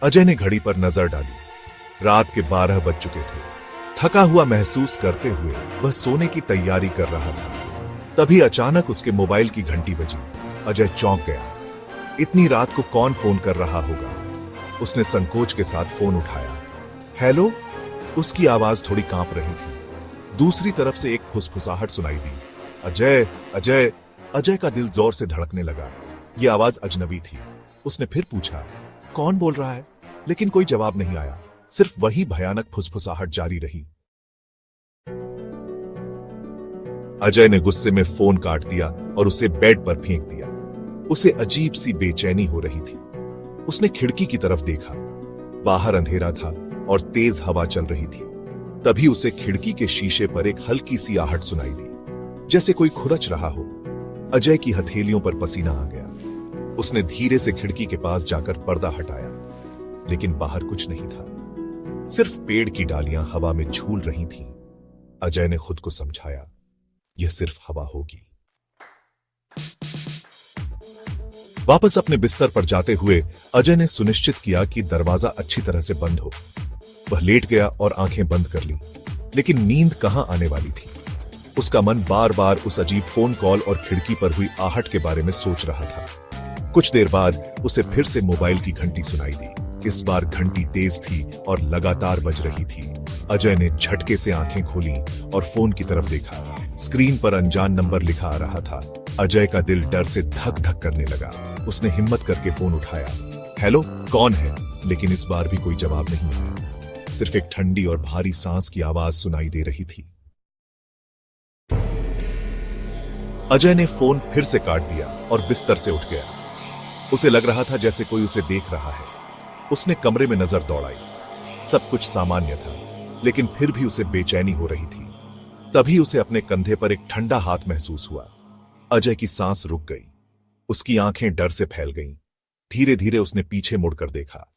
अजय ने घड़ी पर नजर डाली। रात के 12 बज चुके थे। थका हुआ महसूस करते हुए वह सोने की तैयारी कर रहा था। तभी अचानक उसके मोबाइल की घंटी बजी। अजय चौंक गया। इतनी रात को कौन फोन कर रहा होगा? उसने संकोच के साथ फोन उठाया। हेलो? उसकी आवाज थोड़ी कांप रही थी। दूसरी तरफ से एक फुसफुसाहट सुनाई दी। अजय, अजय। अजय का दिल जोर से धड़कने लगा। यह आवाज अजनबी थी। उसने फिर पूछा, कौन बोल रहा है? लेकिन कोई जवाब नहीं आया। सिर्फ वही भयानक फुसफुसाहट जारी रही। अजय ने गुस्से में फोन काट दिया और उसे बेड पर फेंक दिया। उसे अजीब सी बेचैनी हो रही थी। उसने खिड़की की तरफ देखा। बाहर अंधेरा था और तेज हवा चल रही थी। तभी उसे खिड़की के शीशे पर एक हल्की सी आहट सुनाई दी, जैसे कोई खुरच रहा हो। अजय की हथेलियों पर पसीना आ गया। उसने धीरे से खिड़की के पास जाकर पर्दा हटाया, लेकिन बाहर कुछ नहीं था। सिर्फ पेड़ की डालियां हवा में झूल रही थीं। अजय ने खुद को समझाया, यह सिर्फ हवा होगी। वापस अपने बिस्तर पर जाते हुए अजय ने सुनिश्चित किया कि दरवाजा अच्छी तरह से बंद हो। वह लेट गया और आंखें बंद कर ली, लेकिन नींद कहां आने वाली थी। उसका मन बार बार उस अजीब फोन कॉल और खिड़की पर हुई आहट के बारे में सोच रहा था। कुछ देर बाद उसे फिर से मोबाइल की घंटी सुनाई दी। इस बार घंटी तेज थी और लगातार बज रही थी। अजय ने झटके से आंखें खोली और फोन की तरफ देखा। स्क्रीन पर अनजान नंबर लिखा आ रहा था। अजय का दिल डर से धक धक करने लगा। उसने हिम्मत करके फोन उठाया। हेलो, कौन है? लेकिन इस बार भी कोई जवाब नहीं आया। सिर्फ एक ठंडी और भारी सांस की आवाज सुनाई दे रही थी। अजय ने फोन फिर से काट दिया और बिस्तर से उठ गया। उसे लग रहा था जैसे कोई उसे देख रहा है। उसने कमरे में नजर दौड़ाई। सब कुछ सामान्य था, लेकिन फिर भी उसे बेचैनी हो रही थी। तभी उसे अपने कंधे पर एक ठंडा हाथ महसूस हुआ। अजय की सांस रुक गई। उसकी आंखें डर से फैल गईं। धीरे धीरे उसने पीछे मुड़कर देखा।